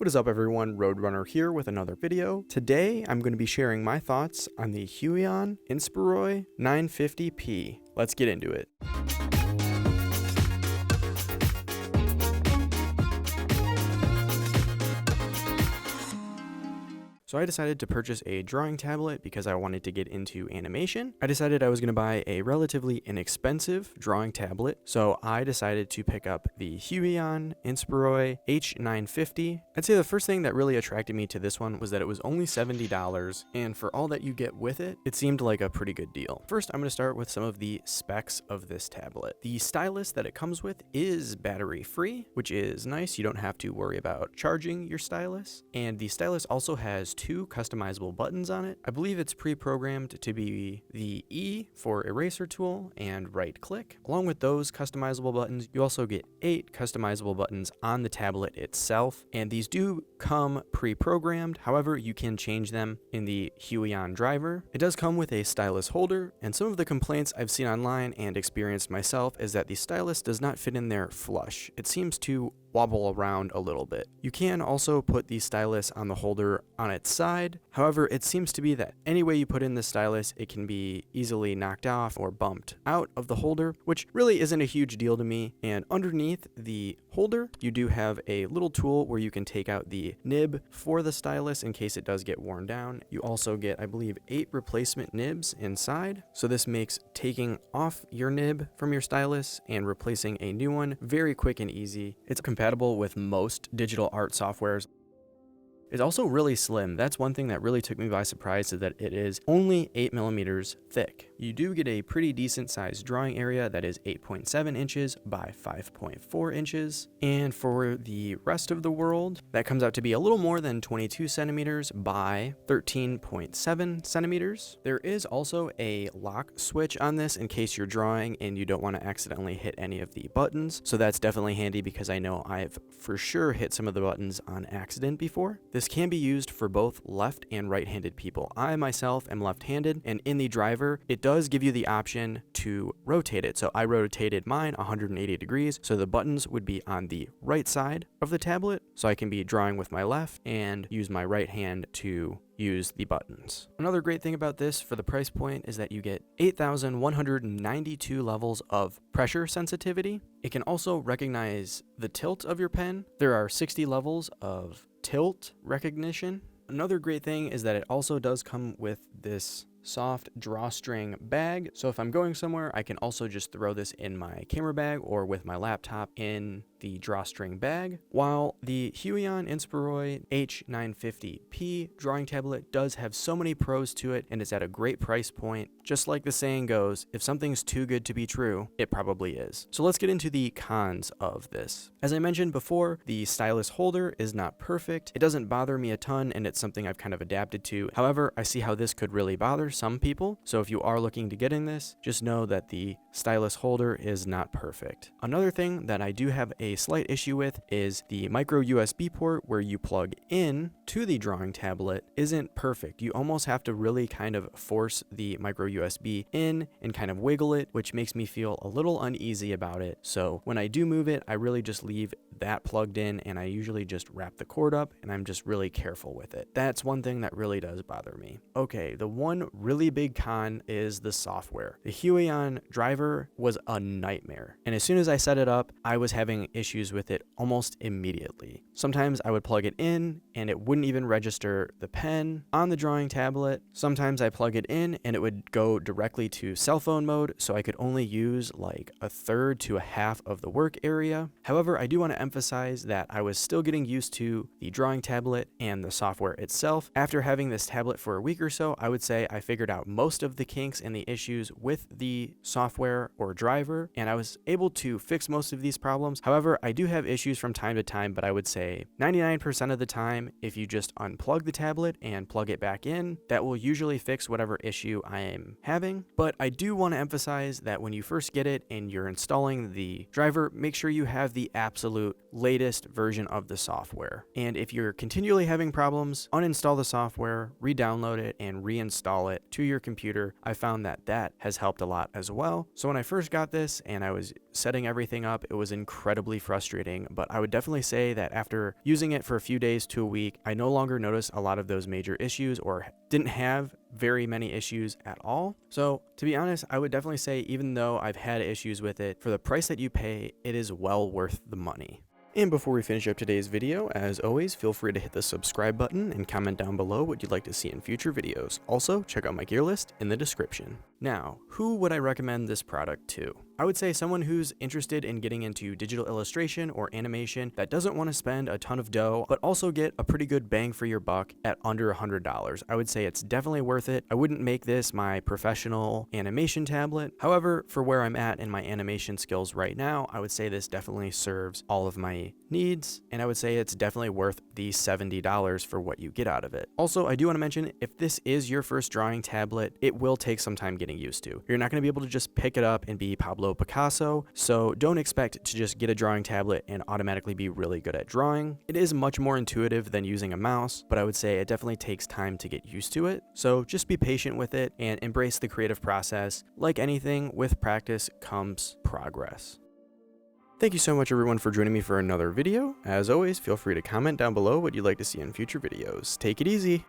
What is up everyone, Roadrunner here with another video. Today I'm going to be sharing my thoughts on the Huion Inspiroy H950P. Let's get into it. So I decided to purchase a drawing tablet because I wanted to get into animation. I decided I was going to buy a relatively inexpensive drawing tablet, so I decided to pick up the Huion Inspiroy H950. I'd say the first thing that really attracted me to this one was that it was only $70, and for all that you get with it, it seemed like a pretty good deal. First, I'm going to start with some of the specs of this tablet. The stylus that it comes with is battery free, which is nice. You don't have to worry about charging your stylus, and the stylus also has two customizable buttons on it. I believe it's pre-programmed to be the E for eraser tool and right click. Along with those customizable buttons, you also get 8 customizable buttons on the tablet itself, and these do come pre-programmed. However, you can change them in the Huion driver. It does come with a stylus holder, and some of the complaints I've seen online and experienced myself is that the stylus does not fit in there flush. It seems to wobble around a little bit. You can also put the stylus on the holder on its side. However, it seems to be that any way you put in the stylus, it can be easily knocked off or bumped out of the holder, which really isn't a huge deal to me. And underneath the holder, you do have a little tool where you can take out the nib for the stylus in case it does get worn down. You also get, I believe, 8 replacement nibs inside. So this makes taking off your nib from your stylus and replacing a new one very quick and easy. It's compatible with most digital art softwares. It's also really slim. That's one thing that really took me by surprise, is that it is only 8mm thick. You do get a pretty decent sized drawing area that is 8.7 inches by 5.4 inches. And for the rest of the world, that comes out to be a little more than 22 centimeters by 13.7 centimeters. There is also a lock switch on this in case you're drawing and you don't want to accidentally hit any of the buttons. So that's definitely handy because I know I've for sure hit some of the buttons on accident before. This can be used for both left and right-handed people. I myself am left-handed, and in the driver, it does give you the option to rotate it. So I rotated mine 180 degrees, so the buttons would be on the right side of the tablet, so I can be drawing with my left and use my right hand to use the buttons. Another great thing about this for the price point is that you get 8,192 levels of pressure sensitivity. It can also recognize the tilt of your pen. There are 60 levels of tilt recognition. Another great thing is that it also does come with this soft drawstring bag. So if I'm going somewhere, I can also just throw this in my camera bag or with my laptop in the drawstring bag. While the Huion Inspiroy H950P drawing tablet does have so many pros to it and it's at a great price point, just like the saying goes, if something's too good to be true, it probably is. So let's get into the cons of this. As I mentioned before, the stylus holder is not perfect. It doesn't bother me a ton and it's something I've kind of adapted to. However, I see how this could really bother some people. So if you are looking to get in this, just know that the stylus holder is not perfect. Another thing that I do have a slight issue with is the micro USB port where you plug in to the drawing tablet isn't perfect. You almost have to really kind of force the micro USB in and kind of wiggle it, which makes me feel a little uneasy about it. So when I do move it, I really just leave that plugged in and I usually just wrap the cord up and I'm just really careful with it. That's one thing that really does bother me. Okay, the one really big con is the software. The Huion driver was a nightmare. And as soon as I set it up, I was having issues with it almost immediately. Sometimes I would plug it in and it wouldn't even register the pen on the drawing tablet. Sometimes I plug it in and it would go directly to cell phone mode, so I could only use like a third to a half of the work area. However, I do want to emphasize that I was still getting used to the drawing tablet and the software itself. After having this tablet for a week or so, I would say I figured out most of the kinks and the issues with the software or driver, and I was able to fix most of these problems. However, I do have issues from time to time, but I would say 99% of the time, if you just unplug the tablet and plug it back in, that will usually fix whatever issue I am having. But I do want to emphasize that when you first get it and you're installing the driver, make sure you have the absolute latest version of the software. And if you're continually having problems, uninstall the software, re-download it, and reinstall it to your computer. I found that that has helped a lot as well. So when I first got this and I was setting everything up, it was incredibly frustrating, but I would definitely say that after using it for a few days to a week, I no longer noticed a lot of those major issues or didn't have very many issues at all. So to be honest, I would definitely say even though I've had issues with it, for the price that you pay, it is well worth the money. And before we finish up today's video, as always, feel free to hit the subscribe button and comment down below what you'd like to see in future videos. Also, check out my gear list in the description. Now, who would I recommend this product to? I would say someone who's interested in getting into digital illustration or animation that doesn't want to spend a ton of dough, but also get a pretty good bang for your buck at under $100. I would say it's definitely worth it. I wouldn't make this my professional animation tablet. However, for where I'm at in my animation skills right now, I would say this definitely serves all of my needs, and I would say it's definitely worth the $70 for what you get out of it. Also, I do want to mention, if this is your first drawing tablet, it will take some time getting used to. You're not going to be able to just pick it up and be Pablo Picasso, so don't expect to just get a drawing tablet and automatically be really good at drawing. It is much more intuitive than using a mouse, but I would say it definitely takes time to get used to it. So just be patient with it and embrace the creative process. Like anything, with practice comes progress. Thank you so much everyone for joining me for another video. As always, feel free to comment down below what you'd like to see in future videos. Take it easy.